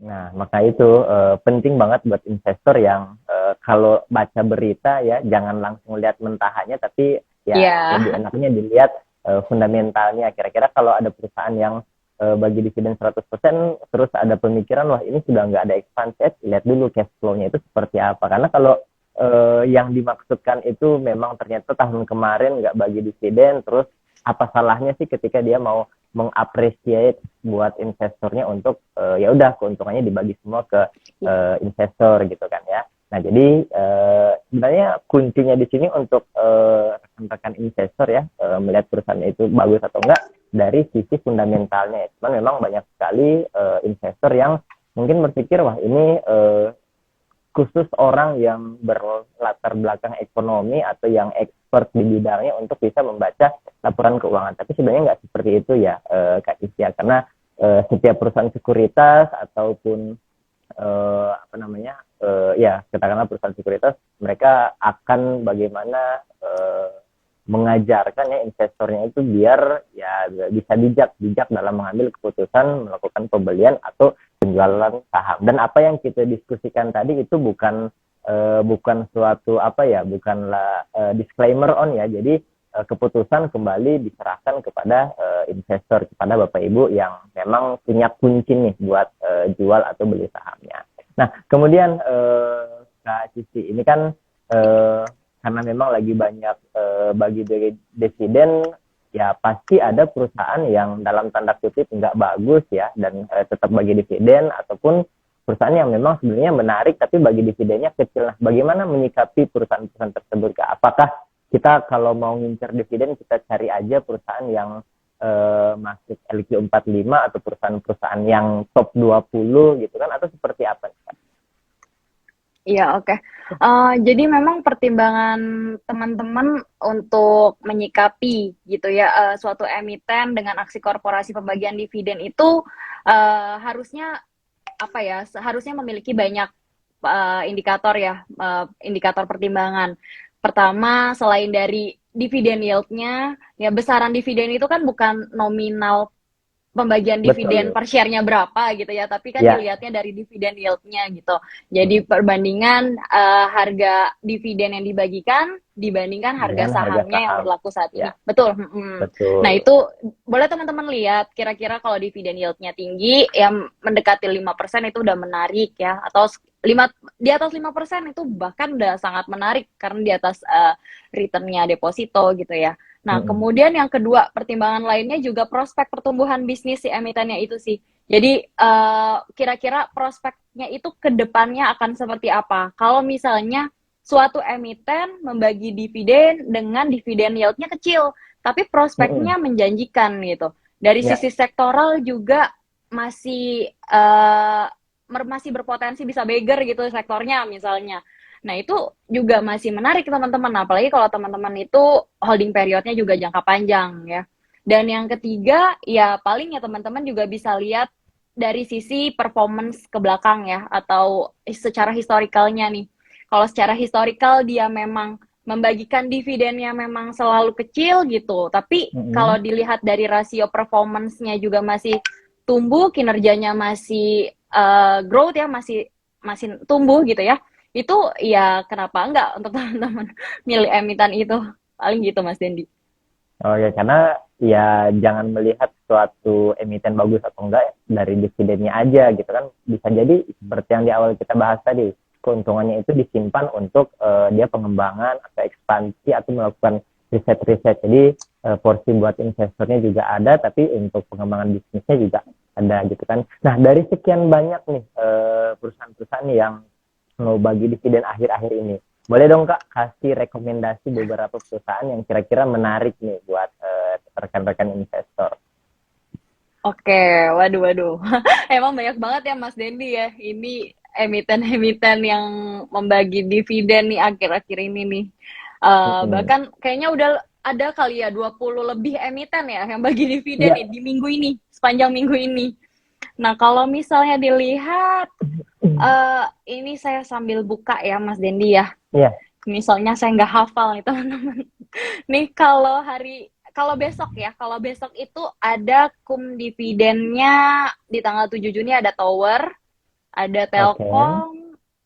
Nah, maka itu penting banget buat investor yang kalau baca berita ya jangan langsung lihat mentahannya, tapi ya Iya. lebih enaknya dilihat fundamentalnya. Kira-kira kalau ada perusahaan yang bagi dividen 100%, terus ada pemikiran wah ini sudah nggak ada ekspansi, lihat dulu cash flow-nya itu seperti apa. Karena kalau yang dimaksudkan itu memang ternyata tahun kemarin nggak bagi dividen, terus apa salahnya sih ketika dia mau mengapresiasi buat investornya untuk ya udah keuntungannya dibagi semua ke investor gitu kan ya. Nah, jadi sebenarnya kuncinya di sini untuk rekan-rekan investor ya melihat perusahaan itu bagus atau enggak dari sisi fundamentalnya. Cuman memang banyak sekali investor yang mungkin berpikir wah ini khusus orang yang berlatar belakang ekonomi atau yang expert di bidangnya untuk bisa membaca laporan keuangan. Tapi sebenarnya nggak seperti itu ya, Kak Isya. Karena setiap perusahaan sekuritas ataupun apa namanya, ya katakanlah perusahaan sekuritas, mereka akan bagaimana mengajarkan ya investornya itu biar ya bisa bijak dalam mengambil keputusan melakukan pembelian atau penjualan saham. Dan apa yang kita diskusikan tadi itu bukan suatu apa ya, bukanlah disclaimer on ya. Jadi keputusan kembali diserahkan kepada investor, kepada Bapak Ibu yang memang punya kunci nih buat jual atau beli sahamnya. Nah, kemudian Kak Cici, ini kan eh, karena memang lagi banyak bagi dividen, ya pasti ada perusahaan yang dalam tanda kutip nggak bagus ya dan tetap bagi dividen, ataupun perusahaan yang memang sebenarnya menarik tapi bagi dividennya kecil. Nah, bagaimana menyikapi perusahaan-perusahaan tersebut, Kak? Apakah kita kalau mau ngincer dividen kita cari aja perusahaan yang masuk LQ45 atau perusahaan-perusahaan yang top 20 gitu kan, atau seperti apa, Kak? Iya, oke. Jadi memang pertimbangan teman-teman untuk menyikapi gitu ya, suatu emiten dengan aksi korporasi pembagian dividen itu harusnya apa ya? Harusnya memiliki banyak indikator ya, indikator pertimbangan. Pertama, selain dari dividen yield-nya, ya besaran dividen itu kan bukan nominal pembagian dividen Betul. per share-nya berapa gitu ya, tapi kan Ya, dilihatnya dari dividen yield-nya gitu. Jadi perbandingan harga dividen yang dibagikan dibandingkan harga dengan harga sahamnya yang saham. berlaku saat Ya, ini. Betul. Nah, betul. itu boleh teman-teman lihat kira-kira kalau dividen yield-nya tinggi yang mendekati 5% itu udah menarik ya, atau 5 di atas 5% itu bahkan udah sangat menarik karena di atas return-nya deposito gitu ya. Nah, Mm-mm. kemudian yang kedua, pertimbangan lainnya juga prospek pertumbuhan bisnis si emitennya itu sih. Jadi, kira-kira prospeknya itu ke depannya akan seperti apa? Kalau misalnya suatu emiten membagi dividen dengan dividen yield-nya kecil, tapi Mm-mm. prospeknya menjanjikan gitu. Dari Ya, sisi sektoral juga masih masih berpotensi bisa beggar gitu sektornya misalnya. Nah, itu juga masih menarik teman-teman, apalagi kalau teman-teman itu holding periodnya juga jangka panjang ya. Dan yang ketiga, ya paling ya teman-teman juga bisa lihat dari sisi performance ke belakang ya, atau secara historikalnya nih. Kalau secara historikal dia memang membagikan dividennya memang selalu kecil gitu, tapi kalau mm-mm. dilihat dari rasio performance-nya juga masih tumbuh, kinerjanya masih growth ya, masih masih tumbuh gitu ya, itu ya kenapa enggak untuk teman-teman milih emiten itu, paling gitu Mas Dendi. Oh ya, karena ya jangan melihat suatu emiten bagus atau enggak ya, dari dividennya aja gitu kan. Bisa jadi seperti yang di awal kita bahas tadi, keuntungannya itu disimpan untuk dia pengembangan atau ekspansi atau melakukan riset-riset. Jadi porsi buat investornya juga ada, tapi untuk pengembangan bisnisnya juga ada gitu kan. Nah, dari sekian banyak nih perusahaan-perusahaan yang mau bagi dividen akhir-akhir ini, boleh dong Kak kasih rekomendasi beberapa perusahaan yang kira-kira menarik nih buat rekan-rekan investor. Oke, waduh waduh. Emang banyak banget ya Mas Dendi ya. Ini emiten-emiten yang membagi dividen nih akhir-akhir ini nih. Mm-mm. Bahkan kayaknya udah ada kali ya 20 lebih emiten ya yang bagi dividen nih Iya. di minggu ini, sepanjang minggu ini. Nah, kalau misalnya dilihat ini saya sambil buka ya Mas Dendi ya. Iya. Misalnya saya nggak hafal nih teman-teman. Nih kalau besok ya, kalau besok itu ada dividennya di tanggal 7 Juni ada Tower, ada Oke. Telkom,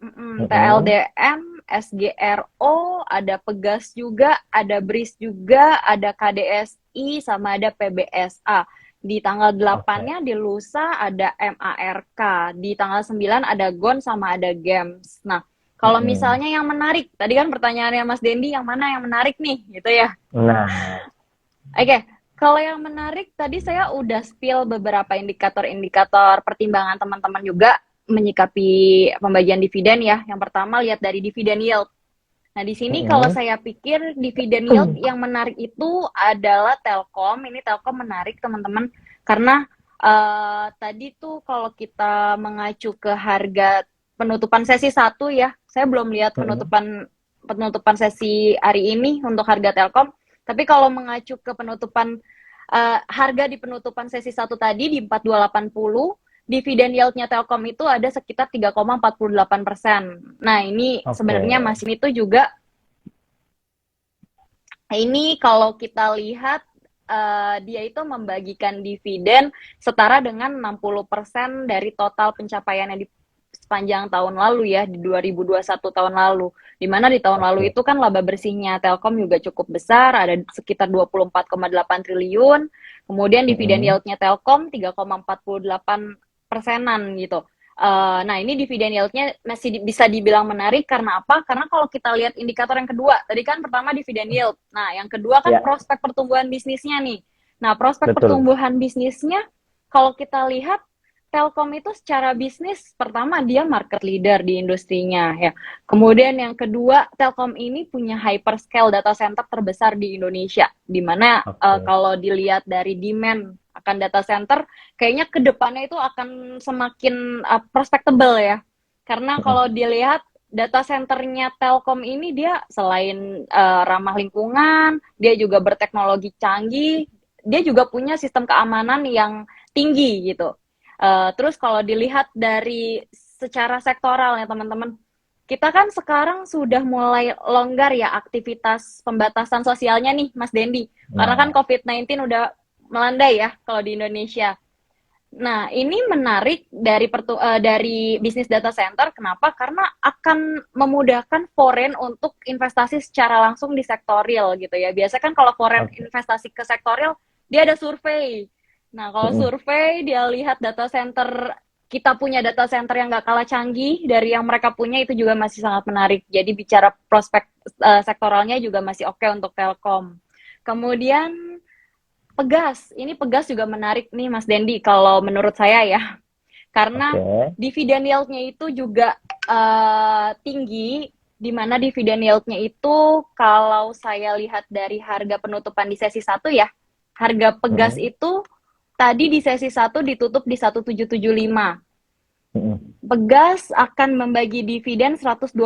Mm-mm. TLDM, SGRO, ada Pegas juga, ada BRIS juga, ada KDSI, sama ada PBSA. Di tanggal Oke. 8-nya di Lusa ada MARK, di tanggal 9 ada GON sama ada GEMS. Nah, kalau Mm-mm. misalnya yang menarik, tadi kan pertanyaannya Mas Dendi, yang mana yang menarik nih, gitu ya. Nah, Oke, kalau yang menarik tadi saya udah spill beberapa indikator-indikator pertimbangan teman-teman juga menyikapi pembagian dividen ya. Yang pertama lihat dari dividen yield. Nah, di sini kalau mm-mm. saya pikir dividen yield yang menarik itu adalah Telkom. Ini Telkom menarik teman-teman karena tadi tuh kalau kita mengacu ke harga penutupan sesi satu ya, saya belum lihat Mm-mm. penutupan sesi hari ini untuk harga Telkom. Tapi kalau mengacu ke penutupan harga di penutupan sesi satu tadi di 4280, dividen yield-nya Telkom itu ada sekitar 3,48%. Nah, ini Oke. sebenarnya masih itu juga, ini kalau kita lihat dia itu membagikan dividen setara dengan 60% dari total pencapaiannya di sepanjang tahun lalu ya, di 2021 tahun lalu. Di mana di tahun lalu Oke. itu kan laba bersihnya Telkom juga cukup besar, ada sekitar 24,8 triliun. Kemudian dividen Mm-mm. yield-nya Telkom 3,48%-an gitu. Nah, ini dividen yield-nya masih bisa dibilang menarik karena apa? Karena kalau kita lihat indikator yang kedua, tadi kan pertama dividen yield. Nah, yang kedua kan Ya, prospek pertumbuhan bisnisnya nih. Nah, prospek betul. pertumbuhan bisnisnya, kalau kita lihat Telkom itu secara bisnis, pertama dia market leader di industrinya ya. Kemudian yang kedua, Telkom ini punya hyperscale data center terbesar di Indonesia, di mana Oke. kalau dilihat dari demand akan data center, kayaknya ke depannya itu akan semakin prospectable ya. Karena Mm-mm. kalau dilihat data centernya Telkom ini dia selain ramah lingkungan, dia juga berteknologi canggih, dia juga punya sistem keamanan yang tinggi gitu. Terus kalau dilihat dari secara sektoral ya teman-teman, kita kan sekarang sudah mulai longgar ya aktivitas pembatasan sosialnya nih Mas Dendi. Karena kan Nah, COVID-19 udah melandai ya kalau di Indonesia. Nah, ini menarik dari bisnis data center. Kenapa? Karena akan memudahkan foreign untuk investasi secara langsung di sektor real gitu ya. Biasanya kan kalau foreign oke. investasi ke sektor real, dia ada survei. Nah, kalau Mm-mm. survei, dia lihat data center, kita punya data center yang nggak kalah canggih dari yang mereka punya, itu juga masih sangat menarik. Jadi bicara prospek sektoralnya juga masih oke untuk Telkom. Kemudian Pegas, ini Pegas juga menarik nih Mas Dendi kalau menurut saya ya, karena Oke. dividen yield-nya itu juga tinggi, di mana dividen yield-nya itu kalau saya lihat dari harga penutupan di sesi satu ya, harga Pegas Mm-mm. itu tadi di sesi satu ditutup di 1775. Mm-mm. Pegas akan membagi dividen 124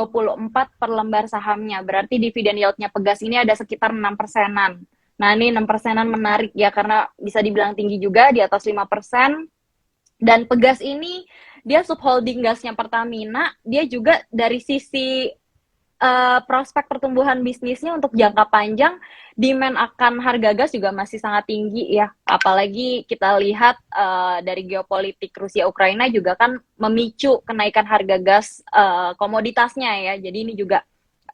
per lembar sahamnya. Berarti dividen yield-nya Pegas ini ada sekitar 6%-an. Nah, ini 6%-an menarik ya karena bisa dibilang tinggi juga di atas 5%. Dan Pegas ini dia subholding gasnya Pertamina, dia juga dari sisi prospek pertumbuhan bisnisnya untuk jangka panjang, demand akan harga gas juga masih sangat tinggi ya. Apalagi kita lihat dari geopolitik Rusia Ukraina juga kan memicu kenaikan harga gas komoditasnya ya. Jadi ini juga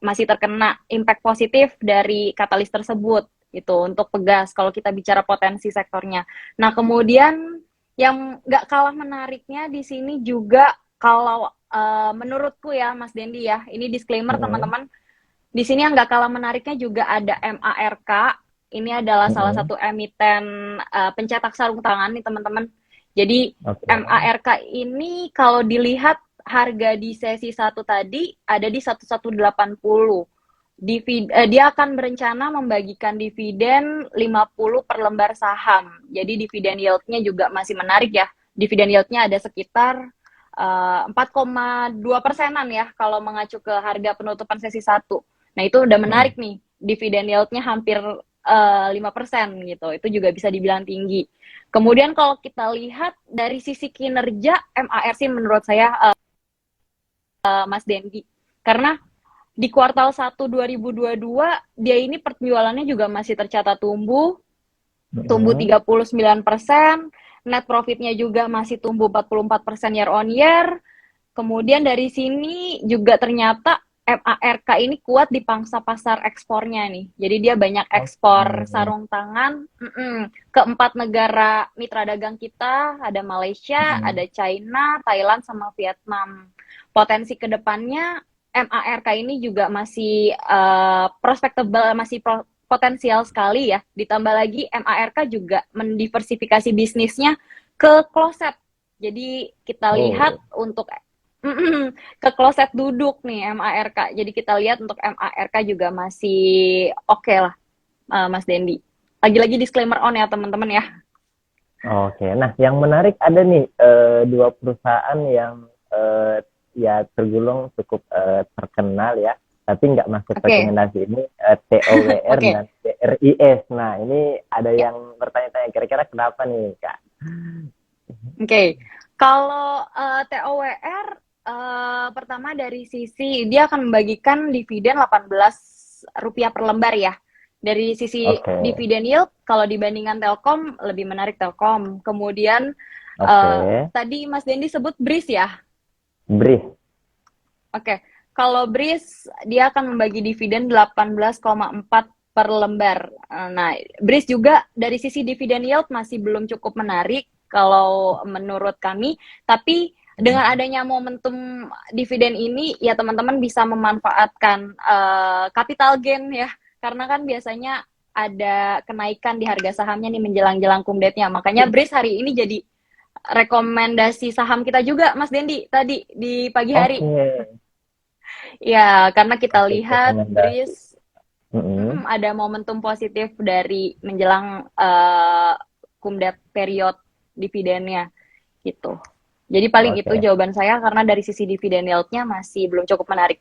masih terkena impact positif dari katalis tersebut itu untuk Pegas kalau kita bicara potensi sektornya. Nah, kemudian yang nggak kalah menariknya di sini juga kalau menurutku ya Mas Dendi ya, ini disclaimer Mm-mm. teman-teman, di sini yang nggak kalah menariknya juga ada MARK. Ini adalah salah Mm-mm. satu emiten pencetak sarung tangan nih teman-teman. Jadi Oke. MARK ini kalau dilihat harga di sesi satu tadi ada di 1180. Dia akan berencana membagikan dividen 50 per lembar saham. Jadi dividen yield-nya juga masih menarik ya. Dividen yield-nya ada sekitar 4,2%-an ya kalau mengacu ke harga penutupan sesi satu. Nah, itu udah Mm-mm. menarik nih. Dividen yield-nya hampir 5% gitu. Itu juga bisa dibilang tinggi. Kemudian kalau kita lihat dari sisi kinerja MARC menurut saya Mas Dendi. Karena di kuartal 1 2022 dia ini penjualannya juga masih tercatat tumbuh Mm-mm. 39%, net profitnya juga masih tumbuh 44% year on year, Kemudian dari sini juga ternyata MARK ini kuat di pangsa pasar ekspornya nih. Jadi dia banyak ekspor Oke. sarung tangan ke 4 negara mitra dagang kita, ada Malaysia, Mm-mm. ada China, Thailand, sama Vietnam. Potensi kedepannya MARK ini juga masih prospectable, masih potensial sekali ya. Ditambah lagi MARK juga mendiversifikasi bisnisnya ke kloset. Jadi kita lihat Oh, untuk ke kloset duduk nih MARK. Jadi kita lihat untuk MARK juga masih oke lah, Mas Dendi. Lagi-lagi disclaimer on ya teman-teman ya. oke. Nah, yang menarik ada nih dua perusahaan yang ya tergolong cukup terkenal ya, tapi nggak masuk Oke, rekomendasi ini, TOWR oke. dan TRIS. Nah, ini ada Ya, yang bertanya-tanya kira-kira kenapa nih, Kak? oke. Kalau TOWR pertama dari sisi dia akan membagikan dividen Rp18 per lembar ya. Dari sisi Oke, dividen yield, kalau dibandingkan Telkom, lebih menarik Telkom. Kemudian oke. tadi Mas Dendi sebut BRIS ya. Brief. Oke, kalau BRIS dia akan membagi dividen 18,4 per lembar. Nah, BRIS juga dari sisi dividen yield masih belum cukup menarik kalau menurut kami, tapi dengan adanya momentum dividen ini ya teman-teman bisa memanfaatkan capital gain ya, karena kan biasanya ada kenaikan di harga sahamnya nih menjelang-jelang kumdetnya. Makanya BRIS hari ini jadi rekomendasi saham kita juga Mas Dendi tadi di pagi hari. Oke, Ya, karena kita masuk lihat rekomendasi. BRIS Mm-mm. ada momentum positif dari menjelang kumdet period dividennya gitu. Jadi paling itu Oke. jawaban saya karena dari sisi dividen yield-nya masih belum cukup menarik.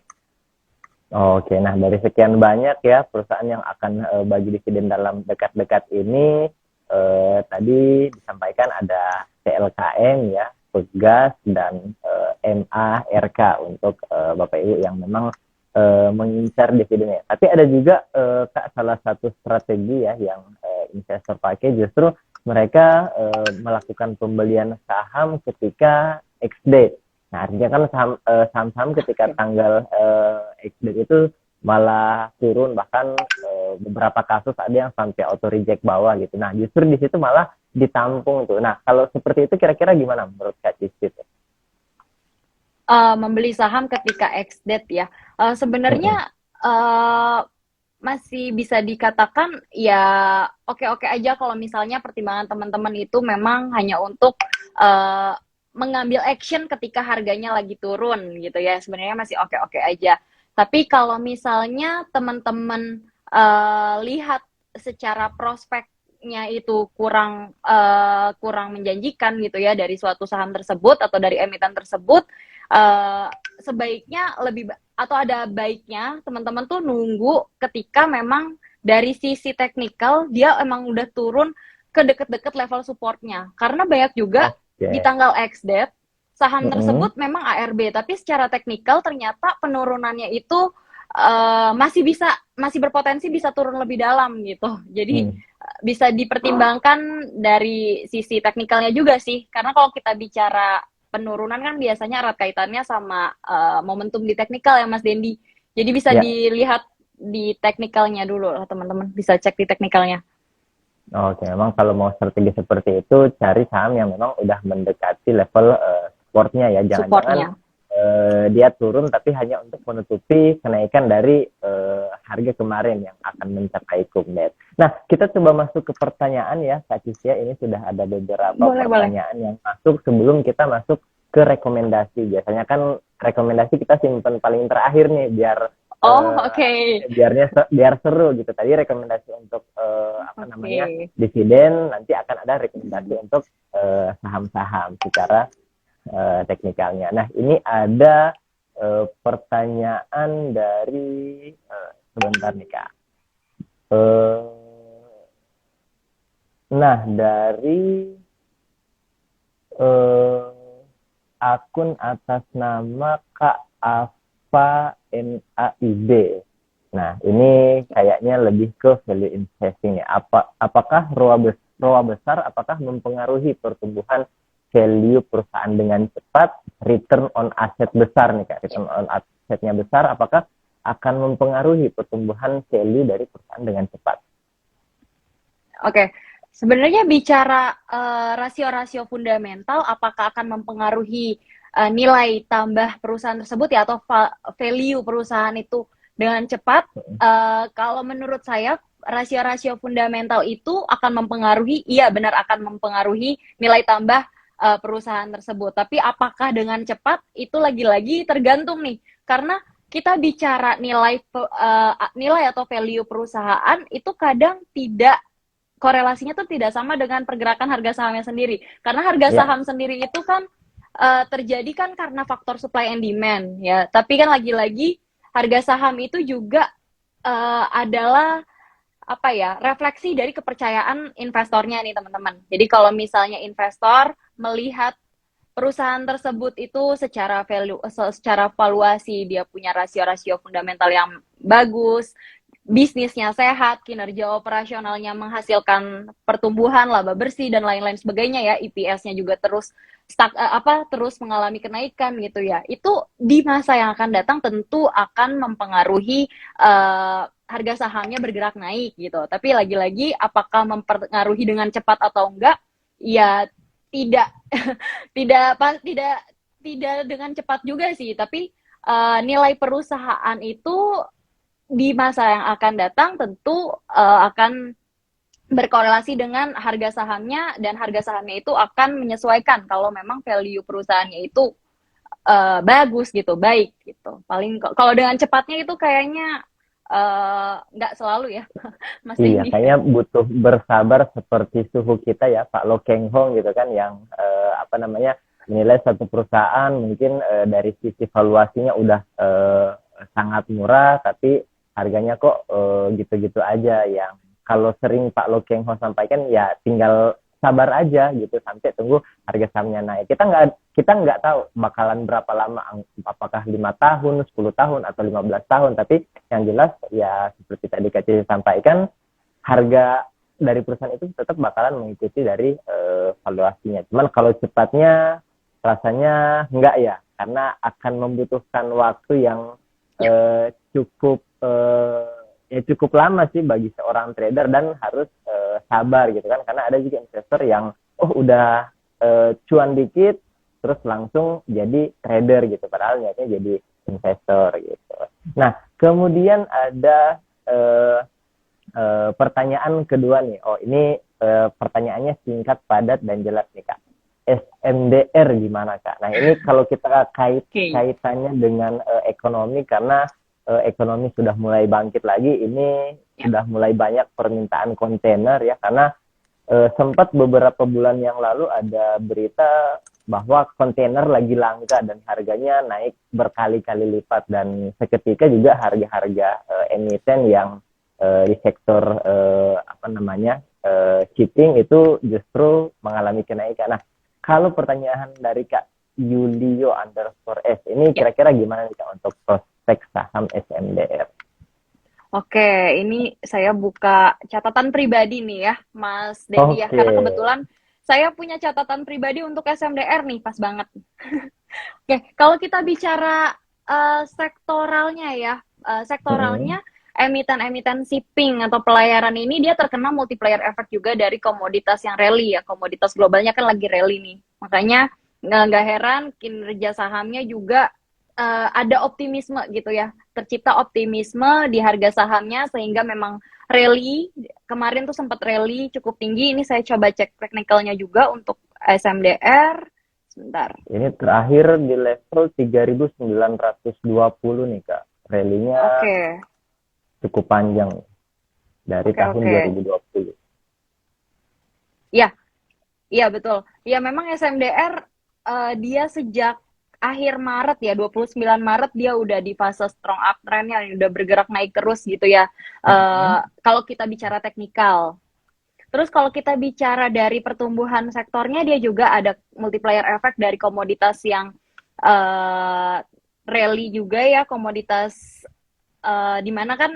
Oke, nah dari sekian banyak ya perusahaan yang akan bagi dividen dalam dekat-dekat ini, tadi disampaikan ada CLKM ya, Pegas, dan MARK untuk Bapak Ibu yang memang mengincar dividennya. Tapi ada juga Kak, salah satu strategi ya yang investor pakai justru mereka melakukan pembelian saham ketika ex-date. Nah, artinya kan saham-saham ketika Oke. tanggal exit itu malah turun, bahkan beberapa kasus ada yang sampai auto reject bawah gitu. Nah, justru di situ malah ditampung tuh. Nah, kalau seperti itu kira-kira gimana menurut Kak Cici? Membeli saham ketika ex-date ya. Mm-mm. Sebenarnya masih bisa dikatakan ya oke-oke aja kalau misalnya pertimbangan teman-teman itu memang hanya untuk uh, mengambil action ketika harganya lagi turun gitu ya. Sebenarnya masih oke-oke aja. Tapi kalau misalnya teman-teman lihat secara prospeknya itu kurang menjanjikan gitu ya dari suatu saham tersebut atau dari emiten tersebut, uh, sebaiknya atau ada baiknya teman-teman tuh nunggu ketika memang dari sisi teknikal dia emang udah turun ke deket-deket level supportnya. Karena banyak juga di Oke. tanggal X-date saham Mm-mm. tersebut memang ARB, tapi secara teknikal ternyata penurunannya itu masih berpotensi bisa turun lebih dalam gitu. Jadi Mm. bisa dipertimbangkan dari sisi teknikalnya juga sih. Karena kalau kita bicara penurunan kan biasanya erat kaitannya sama momentum di teknikal ya Mas Dendi. Jadi bisa Ya. dilihat di teknikalnya dulu lah teman-teman. Bisa cek di teknikalnya. Oke, memang kalau mau strategi seperti itu cari saham yang memang udah mendekati level supportnya ya. Jangan-jangan Supportnya. dia turun tapi hanya untuk menutupi kenaikan dari harga kemarin yang akan mencapai kumdet. Nah, kita coba masuk ke pertanyaan ya, Kak Cisya. Ini sudah ada beberapa Boleh, boleh. pertanyaan yang masuk sebelum kita masuk ke rekomendasi. Biasanya kan rekomendasi kita simpan paling terakhir nih biar Oh, oke. biar seru gitu. Tadi rekomendasi untuk apa namanya Oke. dividen, nanti akan ada rekomendasi untuk saham-saham secara teknikalnya. Nah, ini ada pertanyaan dari sebentar nih Kak. Uh, nah, dari uh, akun atas nama Kak Ava NAIB. Nah, ini kayaknya lebih ke value investing ya. Apakah ROA besar apakah mempengaruhi pertumbuhan value perusahaan dengan cepat, return on asset besar nih Kak, return on assetnya besar, apakah akan mempengaruhi pertumbuhan value dari perusahaan dengan cepat? Oke, sebenarnya bicara rasio-rasio fundamental, apakah akan mempengaruhi nilai tambah perusahaan tersebut ya, atau value perusahaan itu dengan cepat? Kalau menurut saya, rasio-rasio fundamental itu akan mempengaruhi, iya benar akan mempengaruhi nilai tambah perusahaan tersebut. Tapi apakah dengan cepat? Itu lagi-lagi tergantung nih, karena kita bicara nilai atau value perusahaan itu kadang tidak, korelasinya tuh tidak sama dengan pergerakan harga sahamnya sendiri. Karena harga Ya, saham sendiri itu kan terjadi kan karena faktor supply and demand ya. Tapi kan lagi-lagi harga saham itu juga adalah apa ya, refleksi dari kepercayaan investornya nih teman-teman. Jadi kalau misalnya investor melihat perusahaan tersebut itu secara valuasi dia punya rasio-rasio fundamental yang bagus, bisnisnya sehat, kinerja operasionalnya menghasilkan pertumbuhan, laba bersih dan lain-lain sebagainya ya, EPS-nya juga terus mengalami kenaikan gitu ya. Itu di masa yang akan datang tentu akan mempengaruhi harga sahamnya bergerak naik gitu. Tapi lagi-lagi apakah mempengaruhi dengan cepat atau enggak? Ya tidak tidak tidak dengan cepat juga sih, tapi nilai perusahaan itu di masa yang akan datang tentu akan berkorelasi dengan harga sahamnya, dan harga sahamnya itu akan menyesuaikan kalau memang value perusahaannya itu bagus gitu, baik gitu. Paling kalau dengan cepatnya itu kayaknya nggak selalu ya, Mas iya, Dendi. kayaknya butuh bersabar seperti suhu kita ya, Pak Lo Keng Hong gitu kan, yang apa namanya, menilai satu perusahaan mungkin dari sisi valuasinya udah sangat murah, tapi harganya kok gitu-gitu aja. Yang kalau sering Pak Lo Keng Hong sampaikan ya tinggal sabar aja gitu sampai tunggu harga sahamnya naik. Kita nggak tahu bakalan berapa lama, apakah 5 tahun, 10 tahun atau 15 tahun, tapi yang jelas ya seperti tadi Kak Cici sampaikan, harga dari perusahaan itu tetap bakalan mengikuti dari valuasinya. Cuman kalau cepatnya rasanya enggak ya, karena akan membutuhkan waktu yang cukup ya cukup lama sih bagi seorang trader, dan harus sabar gitu kan, karena ada juga investor yang udah cuan dikit terus langsung jadi trader gitu, padahal niatnya jadi investor gitu. Nah, kemudian ada pertanyaan kedua nih. Ini pertanyaannya singkat, padat, dan jelas nih Kak. SMDR gimana Kak? Nah, ini kalau kita kaitannya dengan ekonomi, karena ekonomi sudah mulai bangkit lagi, ini sudah mulai banyak permintaan kontainer ya, karena sempat beberapa bulan yang lalu ada berita bahwa kontainer lagi langka dan harganya naik berkali-kali lipat, dan seketika juga harga-harga emiten yang di sektor shipping itu justru mengalami kenaikan. Nah, kalau pertanyaan dari Kak Yulio_S ini kira-kira gimana nih Kak untuk prospek saham SMDR? Oke, ini saya buka catatan pribadi nih ya, Mas Dendi ya, karena kebetulan saya punya catatan pribadi untuk SMDR nih, pas banget. Oke, kalau kita bicara sektoralnya ya, emiten-emiten shipping atau pelayaran ini dia terkena multiplier effect juga dari komoditas yang rally ya, komoditas globalnya kan lagi rally nih, makanya nggak heran kinerja sahamnya juga ada optimisme gitu ya, tercipta optimisme di harga sahamnya sehingga memang rally kemarin tuh sempat rally cukup tinggi. Ini saya coba cek teknikalnya juga untuk SMDR sebentar. Ini terakhir di level 3.920 nih Kak, rally-nya cukup panjang dari tahun 2020. Iya betul. Ya memang SMDR dia sejak akhir Maret ya, 29 Maret dia udah di fase strong uptrend yang udah bergerak naik terus gitu ya. Kalau kita bicara teknikal. Terus kalau kita bicara dari pertumbuhan sektornya, dia juga ada multiplier effect dari komoditas yang rally juga ya, komoditas di mana kan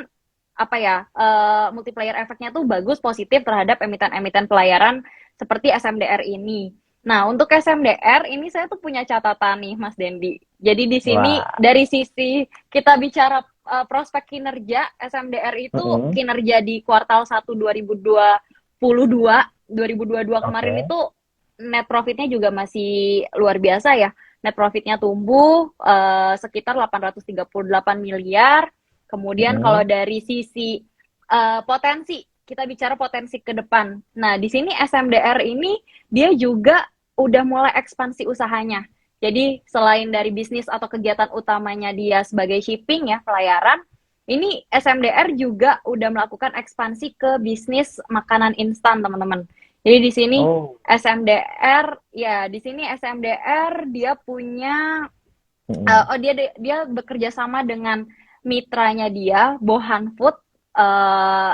multiplier effect-nya tuh bagus, positif terhadap emiten-emiten pelayaran seperti SMDR ini. Nah, untuk SMDR ini saya tuh punya catatan nih, Mas Dendi. Jadi di sini Wah, dari sisi kita bicara prospek kinerja, SMDR itu mm-mm. kinerja di kuartal 1 2022, 2022 kemarin Oke. itu net profitnya juga masih luar biasa ya. Net profitnya tumbuh sekitar 838 miliar. Kemudian kalau Mm-mm. dari sisi potensi, kita bicara potensi ke depan. Nah, di sini SMDR ini dia juga udah mulai ekspansi usahanya. Jadi selain dari bisnis atau kegiatan utamanya dia sebagai shipping ya, pelayaran, ini SMDR juga udah melakukan ekspansi ke bisnis makanan instan, teman-teman. Jadi di sini Oh, SMDR ya, di sini SMDR dia punya mm-mm. dia bekerja sama dengan mitranya dia, Bohan Food,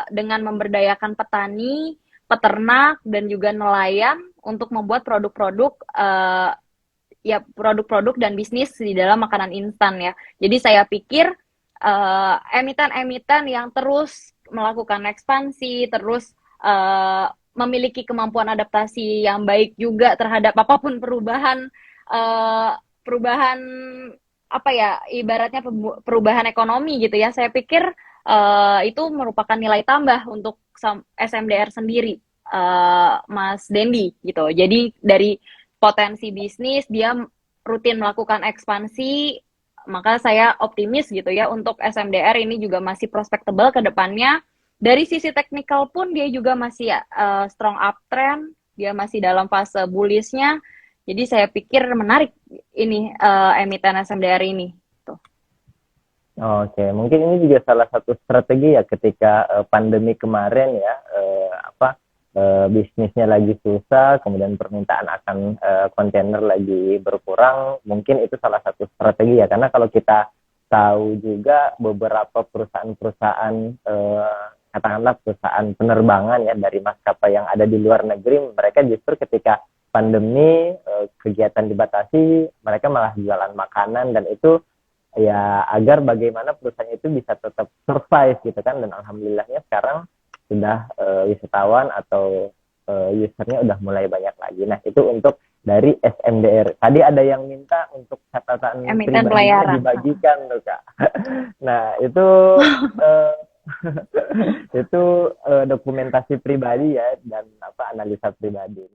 dengan memberdayakan petani, peternak, dan juga nelayan untuk membuat produk-produk ya produk-produk dan bisnis di dalam makanan instan ya. Jadi saya pikir emiten-emiten yang terus melakukan ekspansi, terus memiliki kemampuan adaptasi yang baik juga terhadap apapun perubahan perubahan apa ya ibaratnya perubahan ekonomi gitu ya. Saya pikir itu merupakan nilai tambah untuk SMDR sendiri, Mas Dendi gitu. Jadi dari potensi bisnis dia rutin melakukan ekspansi, maka saya optimis gitu ya untuk SMDR ini juga masih prospectable ke depannya. Dari sisi teknikal pun dia juga masih strong uptrend, dia masih dalam fase bullishnya. Jadi saya pikir menarik ini emiten SMDR ini. Tuh. Oke, mungkin ini juga salah satu strategi ya ketika pandemi kemarin ya, bisnisnya lagi susah, kemudian permintaan akan kontainer lagi berkurang, mungkin itu salah satu strategi ya, karena kalau kita tahu juga beberapa perusahaan-perusahaan, katakanlah perusahaan penerbangan ya dari maskapai yang ada di luar negeri, mereka justru ketika pandemi kegiatan dibatasi, mereka malah jualan makanan dan itu ya agar bagaimana perusahaan itu bisa tetap survive gitu kan, dan alhamdulillahnya sekarang sudah wisatawan atau usernya udah mulai banyak lagi. Nah itu untuk dari SMDR. Tadi ada yang minta untuk catatan Emiten pribadinya pelayaran. dibagikan tuh kak. Nah itu uh, itu dokumentasi pribadi ya dan analisa pribadi.